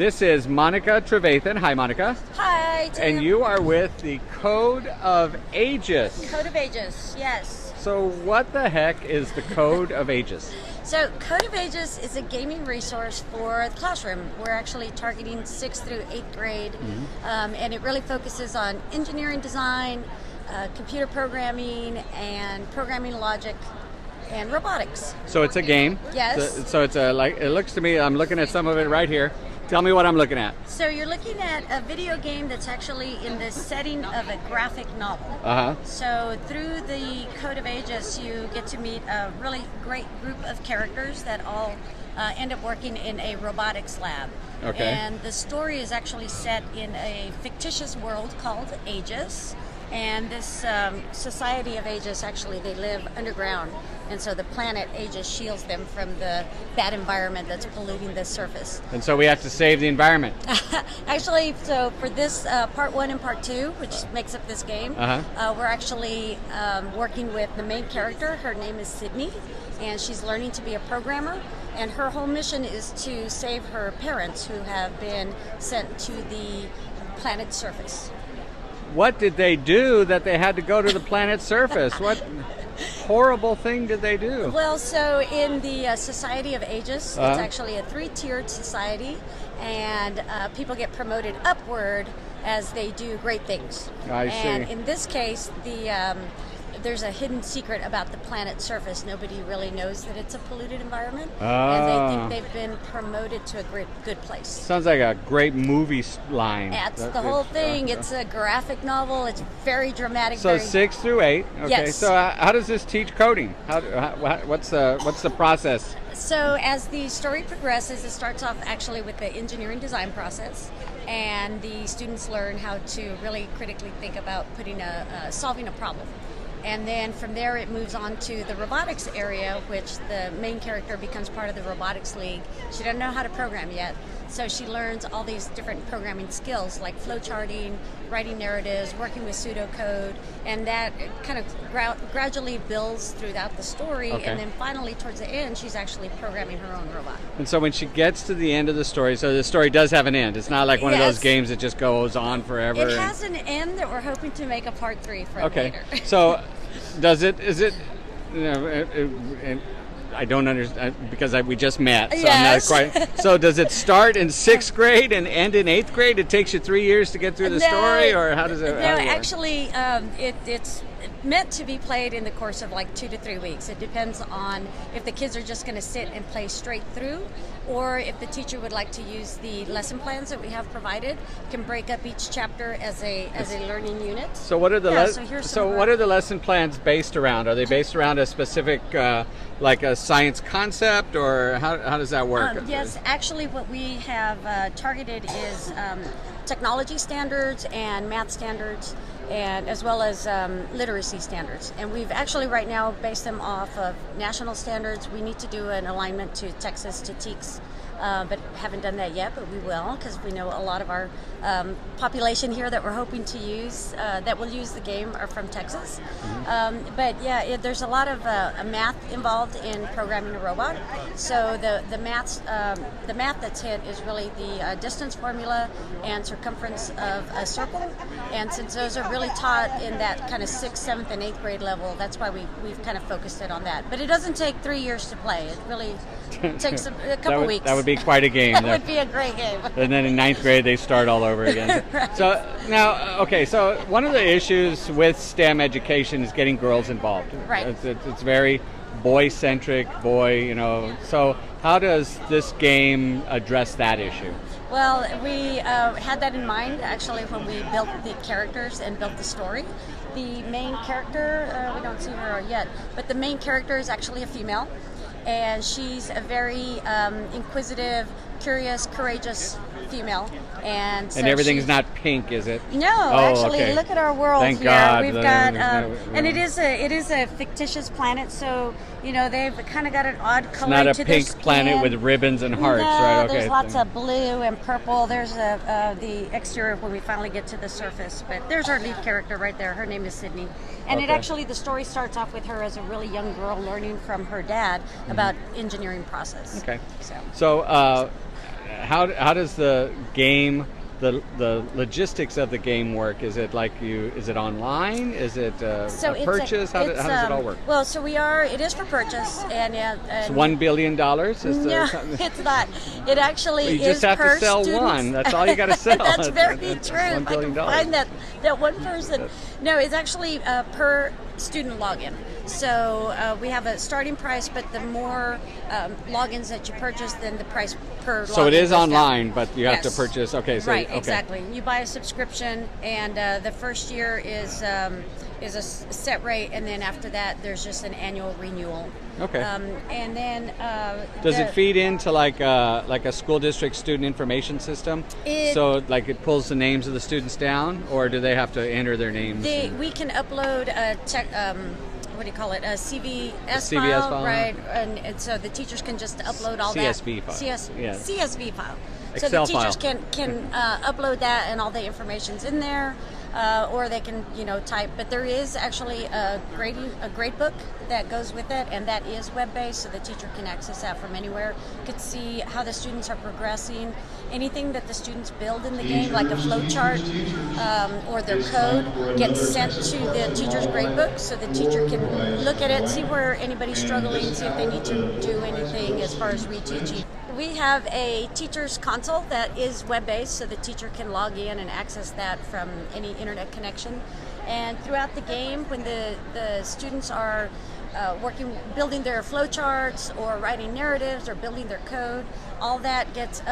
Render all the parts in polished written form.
This is Monica Trevathan. Hi, Monica. Hi, Tim. And you are with the Code of Aegis. Code of Aegis, yes. So what the heck is the Code of Aegis? So Code of Aegis is a gaming resource for the classroom. We're actually targeting 6th through 8th grade, and it really focuses on engineering design, computer programming, and programming logic, and robotics. So it's a game. Yes. So it's a, like, it looks to me, I'm looking at some of it right here. Tell me what I'm looking at. So you're looking at a video game that's actually in the setting of a graphic novel. So through the Code of Aegis, you get to meet a really great group of characters that all end up working in a robotics lab. Okay. And the story is actually set in a fictitious world called Aegis. And this society of Aegis, actually, they live underground. And so the planet Aegis shields them from the bad environment that's polluting the surface. And so we have to save the environment. Actually, so for this part 1 and part 2, which makes up this game, we're actually working with the main character. Her name is Sydney, and she's learning to be a programmer. And her whole mission is to save her parents, who have been sent to the planet's surface. What did they do that they had to go to the planet's surface? What horrible thing did they do? Well, so in the Society of Aegis, it's actually a 3-tiered society, and people get promoted upward as they do great things. I see. And in this case, there's a hidden secret about the planet's surface. Nobody really knows that it's a polluted environment, and they think they've been promoted to a good place. Sounds like a great movie line. That's the whole thing. It's a graphic novel. It's very dramatic. So 6 through 8. Okay. Yes. So how does this teach coding? What's the process? So as the story progresses, it starts off actually with the engineering design process, and the students learn how to really critically think about solving a problem. And then from there it moves on to the robotics area, which the main character becomes part of the robotics league. She doesn't know how to program yet, so she learns all these different programming skills like flowcharting, writing narratives, working with pseudocode, and that kind of gradually builds throughout the story. Okay. And then finally towards the end, she's actually programming her own robot. And so when she gets to the end of the story, so the story does have an end. It's not like one of those games that just goes on forever. It has an end that we're hoping to make a part 3 from later. So is it, I don't understand because we just met, so yes. I'm not quite. So does it start in 6th grade and end in 8th grade? It takes you 3 years to get through the story, or how does it? No, actually, it's meant to be played in the course of like 2 to 3 weeks. It depends on if the kids are just going to sit and play straight through, or if the teacher would like to use the lesson plans that we have provided, can break up each chapter as a learning unit. So what are the what are the lesson plans based around? Are they based around a specific like a science concept, or how does that work? Yes, actually what we have targeted is technology standards and math standards, and as well as literacy standards. And we've actually right now based them off of national standards. We need to do an alignment to Texas, to TEKS, but haven't done that yet, but we will, because we know a lot of our population here that we're hoping to use, that will use the game, are from Texas. But yeah, there's a lot of math involved in programming a robot. So the math that's hit is really the distance formula and circumference of a circle. And since those are really taught in that kind of 6th, 7th, and 8th grade level, that's why we've kind of focused it on that. But it doesn't take 3 years to play. It really takes a couple weeks. That would be quite a game. That would be a great game. And then in 9th grade, they start all over again. Right. So now, okay, so one of the issues with STEM education is getting girls involved. Right. It's very boy-centric, So how does this game address that issue? Well, we had that in mind, actually, when we built the characters and built the story. The main character, we don't see her yet, but the main character is actually a female, and she's a very inquisitive, curious, courageous female. And so everything's not pink, is it? No, actually, look at our world. Thank here. God. We've got, and it is a fictitious planet, so they've kind of got an odd color to their skin. It's not a pink planet with ribbons and hearts, right? Okay. There's lots of blue and purple. There's the exterior when we finally get to the surface. But there's our lead character right there. Her name is Sydney, and the story starts off with her as a really young girl learning from her dad about engineering process. Okay. So how does the game, the logistics of the game work? Is it is it online? Is it a purchase? How does it all work? Well, so it is for purchase, and it's $1 billion. No, it's not. It actually you is just have per to sell student. one. That's all you got to sell. That's very that's true. $1 billion. If I can find that one person. No, it's actually per student login. So we have a starting price, but the more logins that you purchase, then the price per login So it is goes online, down. but you have to purchase. Okay, so right, okay. exactly. You buy a subscription, and the first year is a set rate, and then after that, there's just an annual renewal. Okay. And then does it feed into like a school district student information system? So like it pulls the names of the students down, or do they have to enter their names? We can upload a what do you call it? A CVS file, right? And so the teachers can just upload all CSV that. file. CSV file. Excel so the teachers file. can upload that, and all the information's in there, or they can type. But there is actually a grade book that goes with it, and that is web-based, so the teacher can access that from anywhere. Could see how the students are progressing. Anything that the students build in the game, like a flow chart or their code, gets sent to the teacher's grade book, so the teacher can look at it, see where anybody's struggling, see if they need to do anything as far as reteaching. We have a teacher's console that is web-based, so the teacher can log in and access that from any internet connection. And throughout the game, when the students are building their flowcharts or writing narratives or building their code, all that gets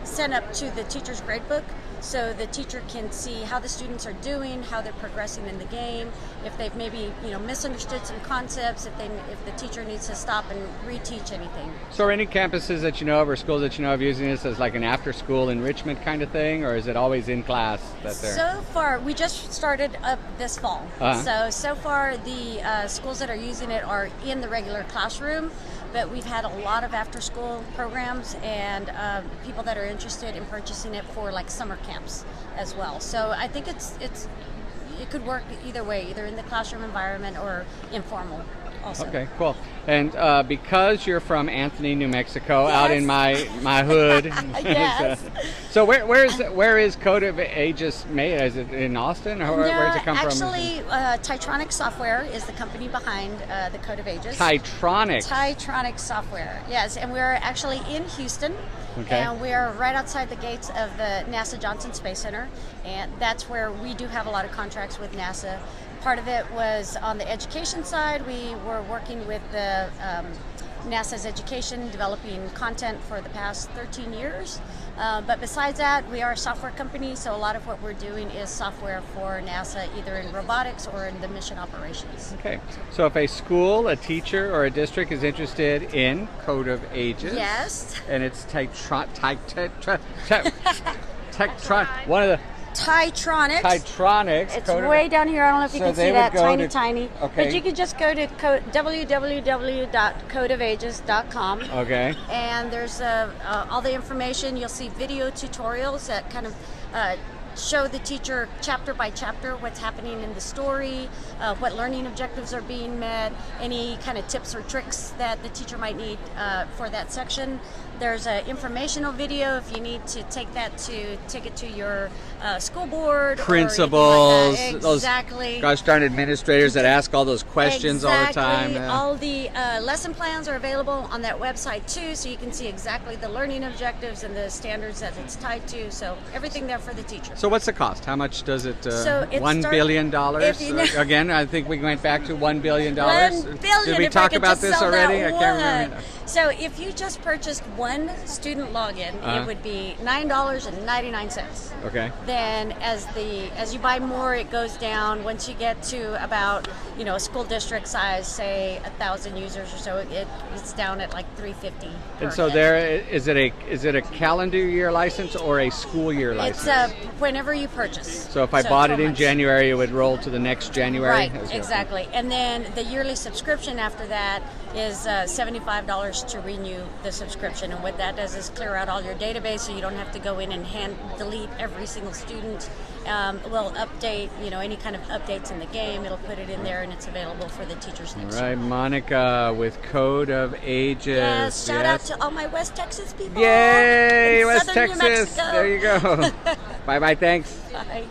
sent up to the teacher's gradebook, so the teacher can see how the students are doing, how they're progressing in the game, if they've maybe misunderstood some concepts, if the teacher needs to stop and reteach anything. So are any campuses that you know of or schools that you know of using this as like an after-school enrichment kind of thing, or is it always in class that they're... So far, we just started up this fall. So far the schools that are using it are in the regular classroom, but we've had a lot of after-school programs and people that are interested in purchasing it for like summer camps as well. So I think it could work either way, either in the classroom environment or informal also. Okay, cool. And because you're from Anthony, New Mexico, out in my hood. Yes. So where is Code of Aegis made? Is it in Austin, or where does it come from? Actually, Tytronic Software is the company behind the Code of Aegis. Tytronic Software, yes. And we're actually in Houston. Okay. And we're right outside the gates of the NASA Johnson Space Center. And that's where we do have a lot of contracts with NASA. Part of it was on the education side. We were working with the NASA's education, developing content for the past 13 years. But besides that, we are a software company, so a lot of what we're doing is software for NASA, either in robotics or in the mission operations. Okay, so if a school, a teacher, or a district is interested in Code of Aegis, yes, and it's one of the Tytronics. It's way down here. I don't know if you can see that. Tiny. Okay. But you can just go to www.codeofaegis.com. Okay. And there's all the information. You'll see video tutorials that kind of show the teacher chapter by chapter what's happening in the story, what learning objectives are being met, any kind of tips or tricks that the teacher might need for that section. There's an informational video if you need to take it to your school board. Principals, or exactly. Those gosh darn administrators that ask all those questions all the time. All the lesson plans are available on that website too, so you can see exactly the learning objectives and the standards that it's tied to. So everything there for the teacher. So what's the cost? How much does it? $1 billion. Again, I think we went back to $1 billion. $1 billion. Did we talk about this already? I can't remember. So if you just purchased one student login, it would be $9.99. Okay. Then as you buy more, it goes down. Once you get to about a school district size, say 1,000 users or so, it's down at like $350. And so is it a calendar year license or a school year license? It's whenever you purchase. So if I bought it 12 in months. January, it would roll to the next January? Right, As well. exactly. And then the yearly subscription after that is $75 to renew the subscription. And what that does is clear out all your database so you don't have to go in and hand delete every single student. We'll update, any kind of updates in the game. It'll put it in there and it's available for the teachers next year. Right, Monica with Code of Aegis. Yes, shout out to all my West Texas people. Yay, in West southern New Texas. Mexico. There you go. Bye-bye, thanks. Bye.